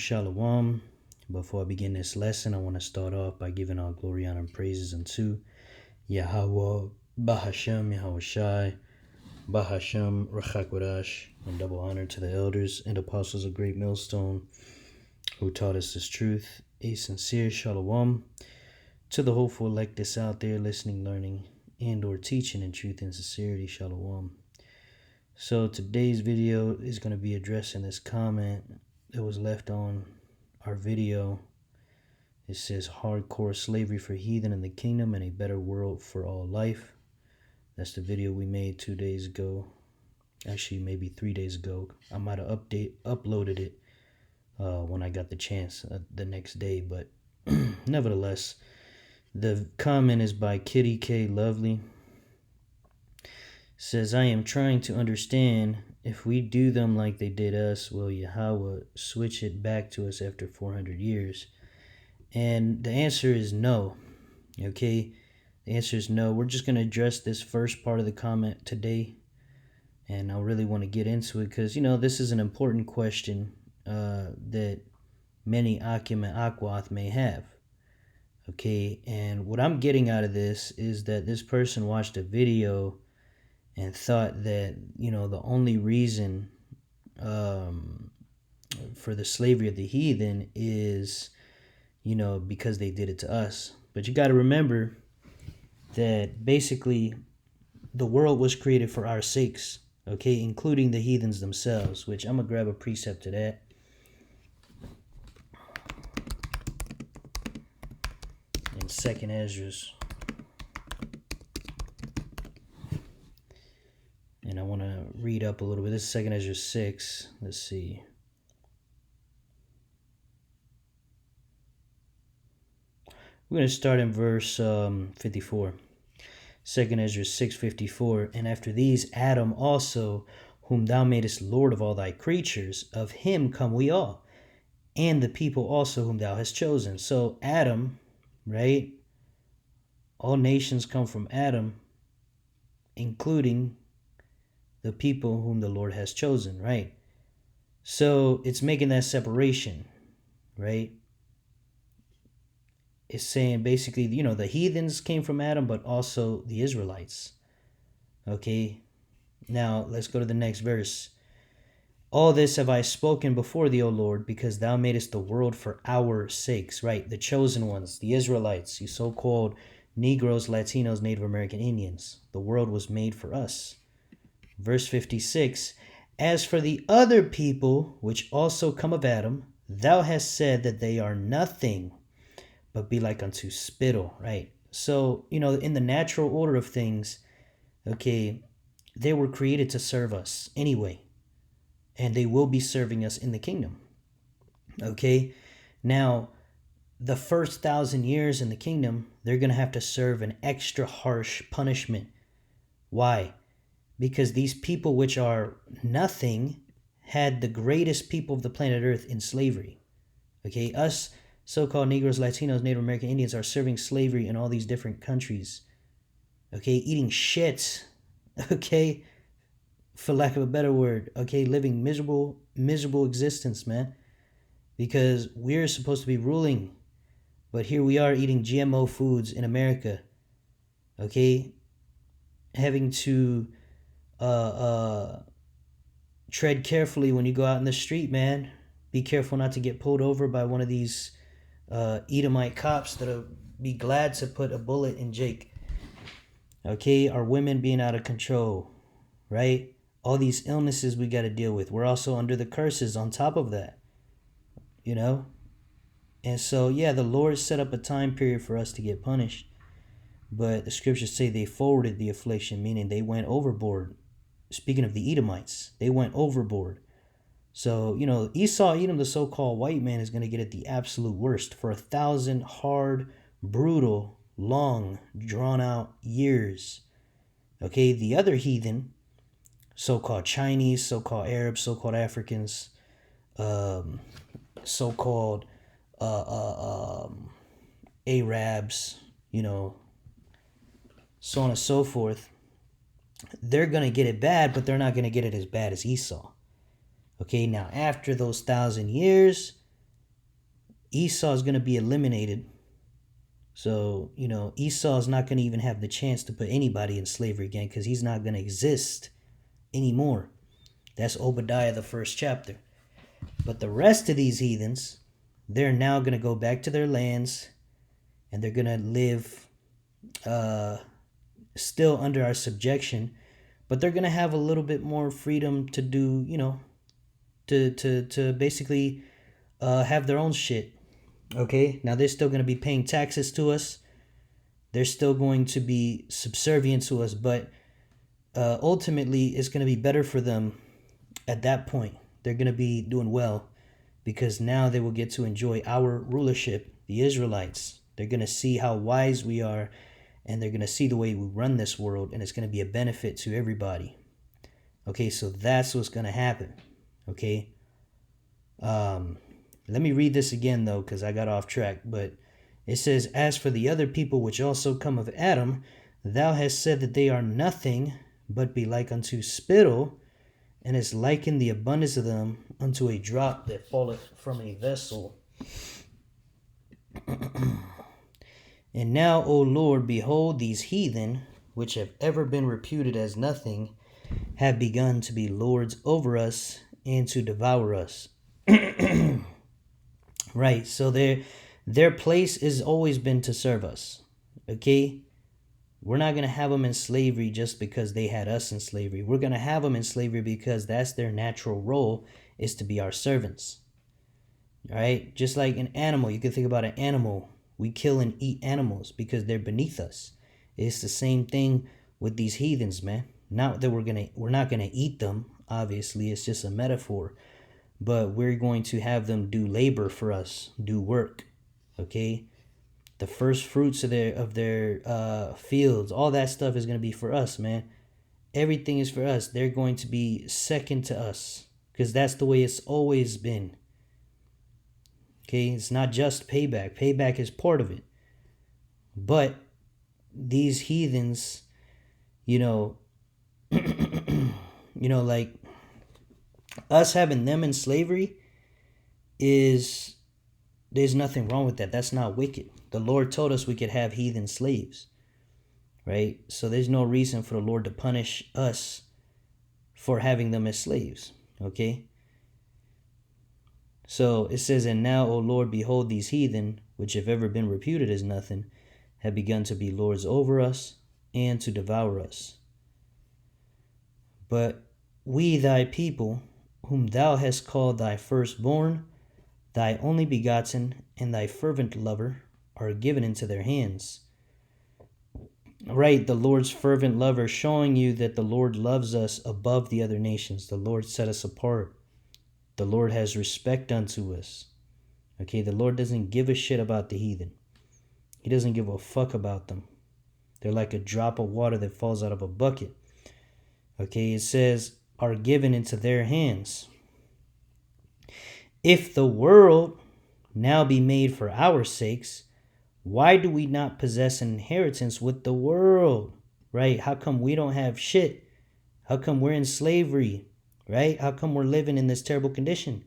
Shalom. Before I begin this lesson, I want to start off by giving all glory, honor, and praises unto Yahweh, Bahashem, Yahweh Shai, Bahashem, Rachakwadash, and double honor to the elders and apostles of Great Millstone who taught us this truth. A sincere Shalom to the hopeful elect that's out there listening, learning, and or teaching in truth and sincerity. Shalom. So today's video is going to be addressing this comment that was left on our video. It says hardcore slavery for heathen in the kingdom and a better world for all life. That's the video we made 2 days ago. Actually, maybe 3 days ago. I might have uploaded it when I got the chance the next day. But nevertheless, the comment is by Kitty K. Lovely. Says, I am trying to understand if we do them like they did us, will Yahweh switch it back to us after 400 years? And the answer is no. Okay? The answer is no. We're just going to address this first part of the comment today. And I really want to get into it because, this is an important question that many Akim and Akwath may have. Okay? And what I'm getting out of this is that this person watched a video and thought that, the only reason for the slavery of the heathen is, because they did it to us. But you got to remember that basically the world was created for our sakes, okay, including the heathens themselves, which I'm going to grab a precept to that. In 2nd Esdras. And I want to read up a little bit. This is 2nd Esdras 6. Let's see. We're going to start in verse 54. 2nd Esdras 6:54. And after these, Adam also, whom thou madest Lord of all thy creatures, of him come we all, and the people also whom thou hast chosen. So Adam, right? All nations come from Adam, including the people whom the Lord has chosen, right? So it's making that separation, right? It's saying basically, the heathens came from Adam, but also the Israelites. Okay? Now, let's go to the next verse. All this have I spoken before thee, O Lord, because thou madest the world for our sakes, right? The chosen ones, the Israelites, you so-called Negroes, Latinos, Native American Indians. The world was made for us. Verse 56, as for the other people, which also come of Adam, thou hast said that they are nothing, but be like unto spittle, right? So, in the natural order of things, okay, they were created to serve us anyway, and they will be serving us in the kingdom, okay? Now, the first 1,000 years in the kingdom, they're going to have to serve an extra harsh punishment. Why? Because these people which are nothing had the greatest people of the planet Earth in slavery. Okay, us so-called Negroes, Latinos, Native American Indians are serving slavery in all these different countries. Okay, eating shit. Okay, for lack of a better word. Okay, living miserable existence, man. Because we're supposed to be ruling. But here we are eating GMO foods in America. Okay, having to tread carefully when you go out in the street, man. Be careful not to get pulled over by one of these Edomite cops that'll be glad to put a bullet in Jake. Okay, our women being out of control, right? All these illnesses we got to deal with. We're also under the curses on top of that, And so, yeah, the Lord set up a time period for us to get punished. But the scriptures say they forwarded the affliction, meaning they went overboard. Speaking of the Edomites, they went overboard. So, Esau, Edom, the so-called white man, is going to get it the absolute worst for 1,000 hard, brutal, long, drawn-out years. Okay, the other heathen, so-called Chinese, so-called Arabs, so-called Africans, so-called Arabs, so on and so forth, they're going to get it bad, but they're not going to get it as bad as Esau. Okay, now after those 1,000 years, Esau is going to be eliminated. So, Esau is not going to even have the chance to put anybody in slavery again because he's not going to exist anymore. That's Obadiah, the 1st chapter. But the rest of these heathens, they're now going to go back to their lands and they're going to live still under our subjection, but they're going to have a little bit more freedom to do, to basically have their own shit. Okay, now they're still going to be paying taxes to us. They're still going to be subservient to us, but ultimately it's going to be better for them at that point. They're going to be doing well because now they will get to enjoy our rulership, the Israelites. They're going to see how wise we are, and they're going to see the way we run this world, and it's going to be a benefit to everybody. Okay, so that's what's going to happen. Okay. Let me read this again, though, because I got off track. But it says, as for the other people which also come of Adam, thou hast said that they are nothing, but be like unto spittle, and is likened the abundance of them unto a drop that falleth from a vessel. And now, O Lord, behold, these heathen, which have ever been reputed as nothing, have begun to be lords over us and to devour us. Right, so their place has always been to serve us. Okay? We're not going to have them in slavery just because they had us in slavery. We're going to have them in slavery because that's their natural role, is to be our servants. All right? Just like an animal. You can think about an animal. We kill and eat animals because they're beneath us. It's the same thing with these heathens, man. Not that we're not gonna eat them. Obviously, it's just a metaphor. But we're going to have them do labor for us, do work. Okay? The first fruits of their fields, all that stuff is going to be for us, man. Everything is for us. They're going to be second to us because that's the way it's always been. Okay, it's not just payback. Payback is part of it. But these heathens, like us having them in slavery there's nothing wrong with that. That's not wicked. The Lord told us we could have heathen slaves, right? So there's no reason for the Lord to punish us for having them as slaves, okay? So it says, and now, O Lord, behold, these heathen, which have ever been reputed as nothing, have begun to be lords over us and to devour us. But we, thy people, whom thou hast called thy firstborn, thy only begotten, and thy fervent lover, are given into their hands. Right, the Lord's fervent lover, showing you that the Lord loves us above the other nations. The Lord set us apart. The Lord has respect unto us. Okay, the Lord doesn't give a shit about the heathen. He doesn't give a fuck about them. They're like a drop of water that falls out of a bucket. Okay, it says, are given into their hands. If the world now be made for our sakes, why do we not possess an inheritance with the world? Right? How come we don't have shit? How come we're in slavery? Right? How come we're living in this terrible condition?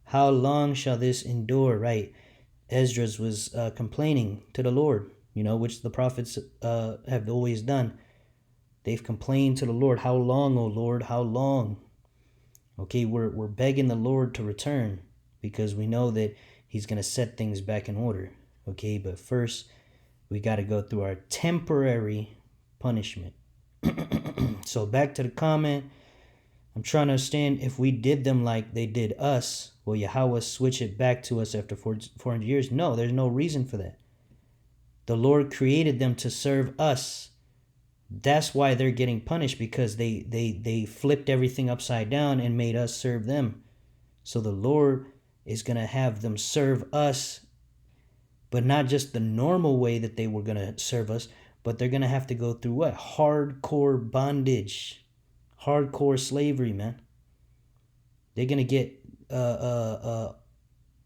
How long shall this endure? Right? Esdras was complaining to the Lord, which the prophets have always done. They've complained to the Lord. How long, O Lord? How long? Okay, we're begging the Lord to return because we know that he's going to set things back in order. Okay, but first we got to go through our temporary punishment. So back to the comment. I'm trying to understand if we did them like they did us, will Yahweh switch it back to us after 400 years? No, there's no reason for that. The Lord created them to serve us. That's why they're getting punished, because they flipped everything upside down and made us serve them. So the Lord is going to have them serve us, but not just the normal way that they were going to serve us, but they're going to have to go through what? Hardcore bondage, hardcore slavery, man. They're going to get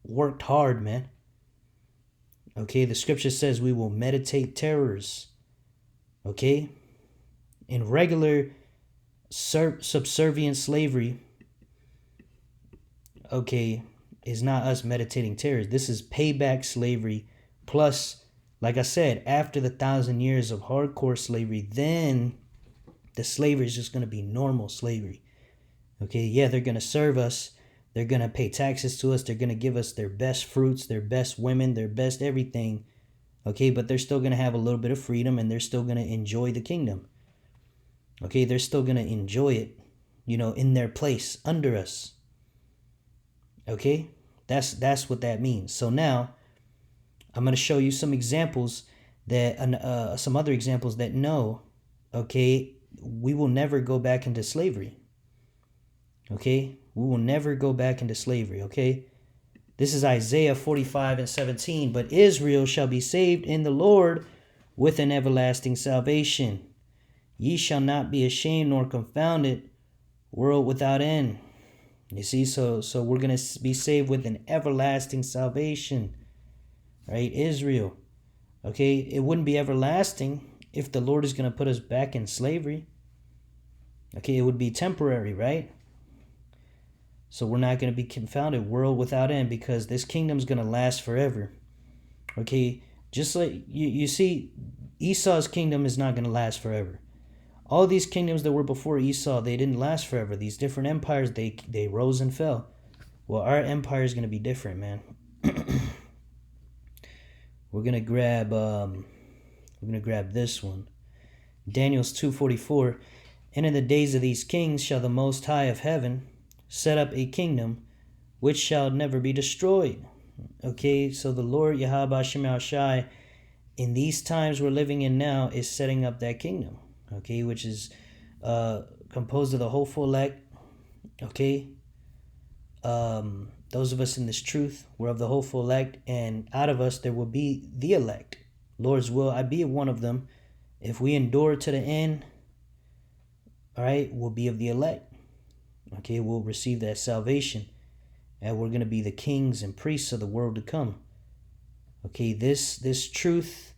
worked hard, man. Okay, the scripture says we will meditate terrors. Okay? In regular subservient slavery, okay, is not us meditating terrors. This is payback slavery plus, like I said, after the 1,000 years of hardcore slavery, then the slavery is just going to be normal slavery. Okay, yeah, they're going to serve us. They're going to pay taxes to us. They're going to give us their best fruits, their best women, their best everything. Okay, but they're still going to have a little bit of freedom, and they're still going to enjoy the kingdom. Okay, they're still going to enjoy it, in their place under us. Okay, that's what that means. So now I'm going to show you some examples some other examples that no, okay, we will never go back into slavery. Okay, we will never go back into slavery. Okay, this is Isaiah 45:17. But Israel shall be saved in the Lord with an everlasting salvation. Ye shall not be ashamed nor confounded, world without end. You see, so we're going to be saved with an everlasting salvation, right? Israel. Okay, it wouldn't be everlasting if the Lord is going to put us back in slavery. Okay, it would be temporary, right? So we're not going to be confounded, world without end, because this kingdom is going to last forever. Okay, just like you see, Esau's kingdom is not going to last forever. All these kingdoms that were before Esau, they didn't last forever. These different empires, they rose and fell. Well, our empire is going to be different, man. We're going to grab this one. Daniel's 2:44. And in the days of these kings shall the Most High of heaven set up a kingdom which shall never be destroyed. Okay, so the Lord Yahweh Shem Shai, in these times we're living in now, is setting up that kingdom. Okay, which is composed of the hopeful elect. Okay, those of us in this truth, we're of the hopeful elect, and out of us there will be the elect. Lord's will, I be one of them. If we endure to the end, all right, we'll be of the elect. Okay, we'll receive that salvation, and we're going to be the kings and priests of the world to come. Okay, this truth,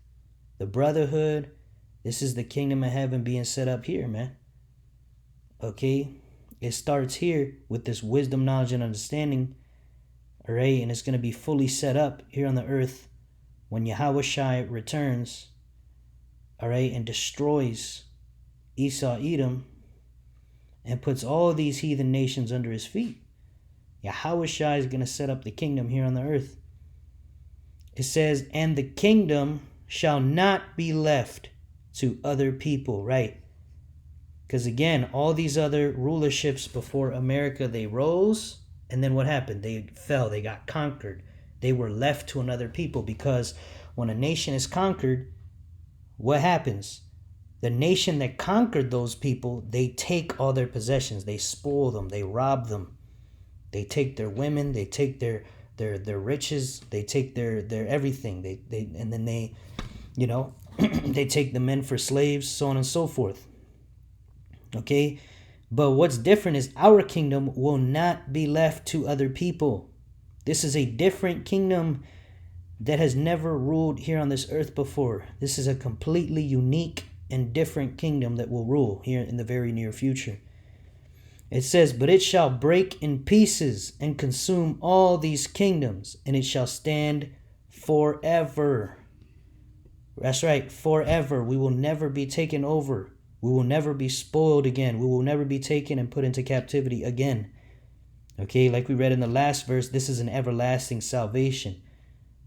the brotherhood, this is the kingdom of heaven being set up here, man. Okay, it starts here with this wisdom, knowledge, and understanding. All right, and it's going to be fully set up here on the earth when Yahweh Shai returns. All right, and destroys Esau, Edom, and puts all these heathen nations under his feet. Yahweh Shai is going to set up the kingdom here on the earth. It says, and the kingdom shall not be left to other people, right? Because again, all these other rulerships before America, they rose, and then what happened? They fell, they got conquered. They were left to another people, because when a nation is conquered, what happens? The nation that conquered those people, they take all their possessions, they spoil them, they rob them, they take their women, they take their riches, they take their everything, and then they they take the men for slaves, so on and so forth. Okay, but what's different is our kingdom will not be left to other people. This is a different kingdom that has never ruled here on this earth before. This is a completely unique and different kingdom that will rule here in the very near future. It says, but it shall break in pieces and consume all these kingdoms, and it shall stand forever. That's right, forever. We will never be taken over. We will never be spoiled again. We will never be taken and put into captivity again. Okay, like we read in the last verse, this is an everlasting salvation.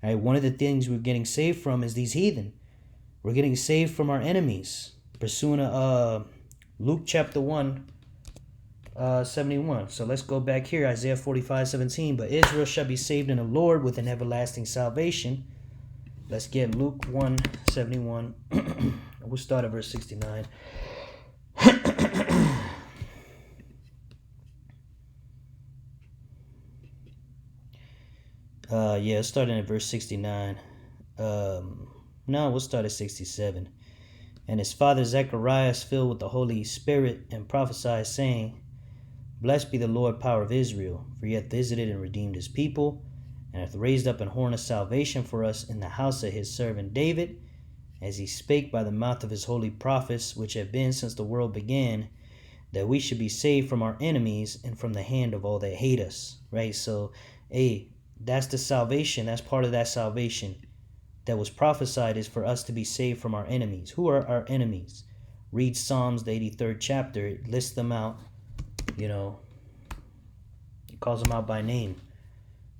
All right, one of the things we're getting saved from is these heathen. We're getting saved from our enemies. Pursuing Luke chapter 1, 71. So let's go back here, Isaiah 45:17. But Israel shall be saved in the Lord with an everlasting salvation. Let's get Luke 1:71. We'll start at verse 69. Starting at verse 69. No, we'll start at 67. And his father Zacharias, filled with the Holy Spirit, and prophesied, saying, Blessed be the Lord, power of Israel, for he hath visited and redeemed his people, and hath raised up an horn of salvation for us in the house of his servant David, as he spake by the mouth of his holy prophets, which have been since the world began, that we should be saved from our enemies and from the hand of all that hate us. Right? So, That's the salvation. That's part of that salvation that was prophesied, is for us to be saved from our enemies. Who are our enemies? Read Psalms, the 83rd chapter. It lists them out. You know, it calls them out by name.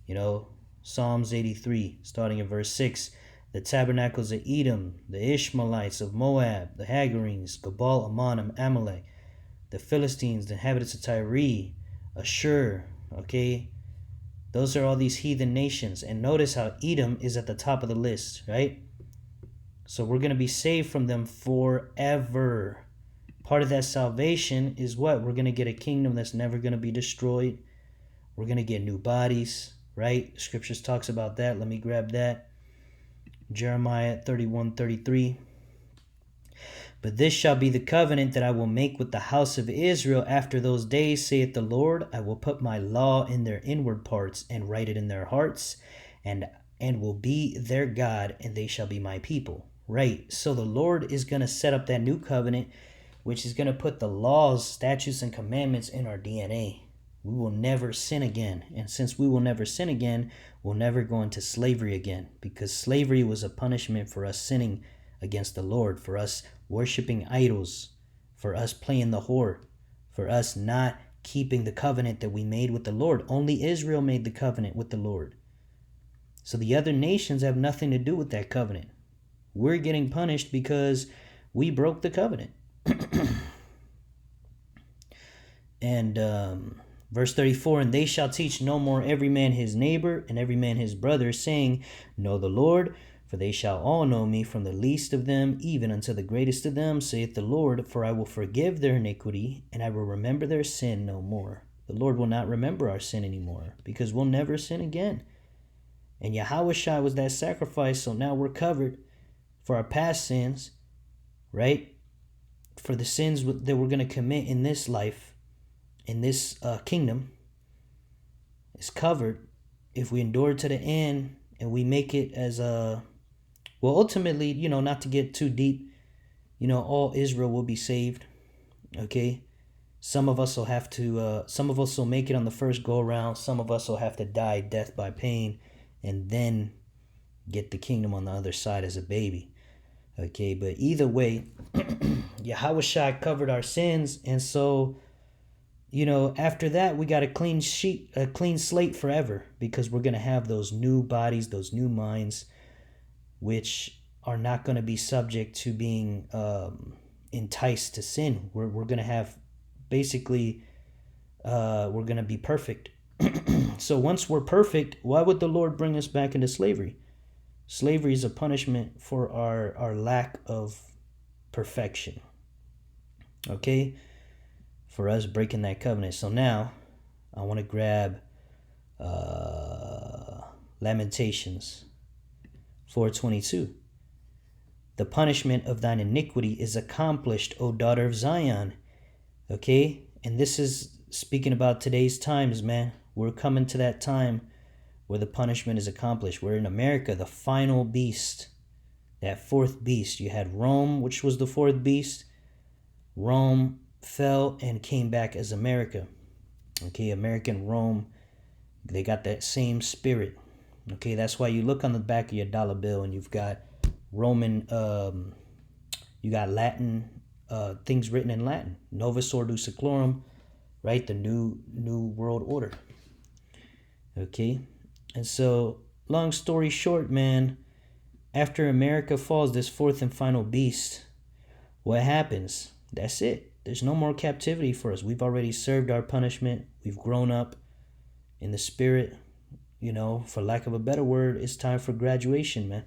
You know, Psalms 83, starting at verse 6. The tabernacles of Edom, the Ishmaelites of Moab, the Hagarenes, Gebal, Ammon, and Amalek, the Philistines, the inhabitants of Tyre, Ashur, okay? Those are all these heathen nations. And notice how Edom is at the top of the list, right? So we're going to be saved from them forever. Part of that salvation is what? We're going to get a kingdom that's never going to be destroyed. We're going to get new bodies, right? Scriptures talks about that. Let me grab that. Jeremiah 31:33. But this shall be the covenant that I will make with the house of Israel after those days, saith the Lord. I will put my law in their inward parts and write it in their hearts, and will be their God, and they shall be my people. Right. So the Lord is going to set up that new covenant, which is going to put the laws, statutes, and commandments in our DNA. We will never sin again. And since we will never sin again, we'll never go into slavery again, because slavery was a punishment for us sinning against the Lord, for us worshiping idols, for us playing the whore, for us not keeping the covenant that we made with the Lord. Only Israel made the covenant with the Lord. So the other nations have nothing to do with that covenant. We're getting punished because we broke the covenant. And verse 34, and they shall teach no more every man his neighbor and every man his brother, saying, Know the Lord, for they shall all know me, from the least of them even unto the greatest of them, saith the Lord. For I will forgive their iniquity, and I will remember their sin no more. The Lord will not remember our sin anymore, because we'll never sin again. And Yahushua was that sacrifice, so now we're covered for our past sins, right? For the sins that we're going to commit in this life, in this kingdom, is covered if we endure to the end and we make it as a, well, ultimately, you know, not to get too deep, you know, all Israel will be saved, okay? Some of us will have to, some of us will make it on the first go around. Some of us will have to die death by pain and then get the kingdom on the other side as a baby, okay? But either way, Yahushua covered our sins, and so, you know, after that, we got a clean slate forever, because we're going to have those new bodies, those new minds, which are not going to be subject to being enticed to sin. We're going to have, basically, we're going to be perfect. So once we're perfect, why would the Lord bring us back into slavery? Slavery is a punishment for our lack of perfection. Okay? For us breaking that covenant. So now I want to grab Lamentations 4:22. The punishment of thine iniquity is accomplished, O daughter of Zion. Okay? And this is speaking about today's times, man. We're coming to that time where the punishment is accomplished. We're in America, the final beast, that fourth beast. You had Rome, which was the fourth beast. Rome fell and came back as America. Okay, American Rome, they got that same spirit. Okay, that's why you look on the back of your dollar bill and you've got Roman, you got Latin, things written in Latin. Novus Ordo Seclorum, right? The new world order. Okay, and so long story short, man, after America falls, this fourth and final beast, what happens? That's it. There's no more captivity for us. We've already served our punishment. We've grown up in the spirit. You know, for lack of a better word, it's time for graduation, man.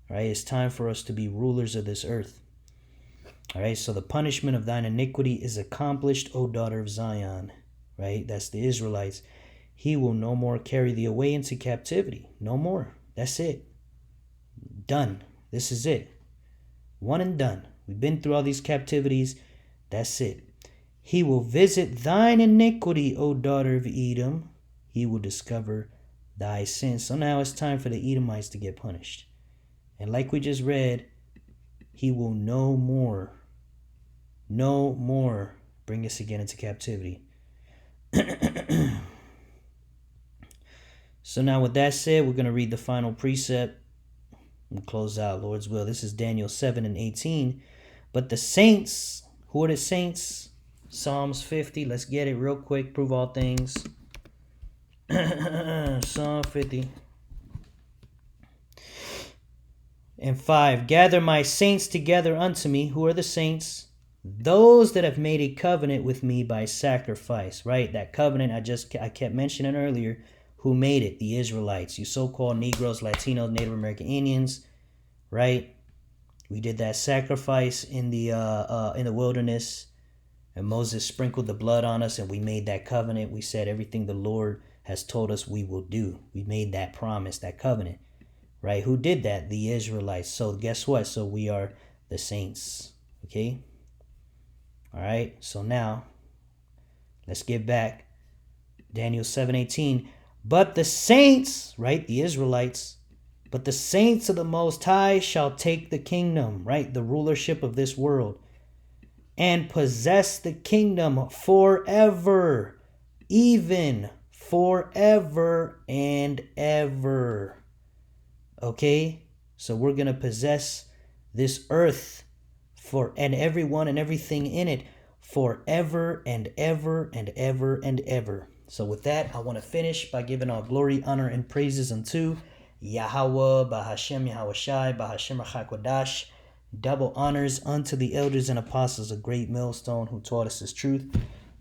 All right, it's time for us to be rulers of this earth. All right, so the punishment of thine iniquity is accomplished, O daughter of Zion. Right, that's the Israelites. He will no more carry thee away into captivity. No more. That's it. Done. This is it. One and done. We've been through all these captivities. That's it. He will visit thine iniquity, O daughter of Edom. He will discover thy sins. So now it's time for the Edomites to get punished. And like we just read, he will no more bring us again into captivity. So now with that said, we're going to read the final precept and close out, Lord's will. This is Daniel 7 and 18. But the saints, who are the saints? Psalms 50. Let's get it real quick. Prove all things. Psalm 50. And 5. Gather my saints together unto me. Who are the saints? Those that have made a covenant with me by sacrifice. Right? That covenant I kept mentioning earlier. Who made it? The Israelites. You so-called Negroes, Latinos, Native American Indians. Right? We did that sacrifice in the wilderness. And Moses sprinkled the blood on us, and we made that covenant. We said everything the Lord has told us we will do. We made that promise, that covenant. Right? Who did that? The Israelites. So guess what? So we are the saints. Okay? All right. So now, let's get back. Daniel 7:18. But the saints, right? The Israelites. But the saints of the Most High shall take the kingdom, right? The rulership of this world. And possess the kingdom forever. Even forever and ever. Okay, so we're going to possess this earth and everyone and everything in it forever and ever and ever and ever. So with that, I want to finish by giving all glory, honor, and praises unto Yahweh, Bahashem Yahweh Shai, Bahashem HaKodash. Double honors unto the elders and apostles of Great Millstone who taught us this truth.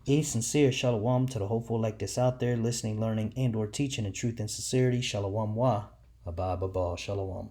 A sincere shalom to the hopeful like this out there, listening, learning, and or teaching in truth and sincerity. Shalom wa. Abba Shalom.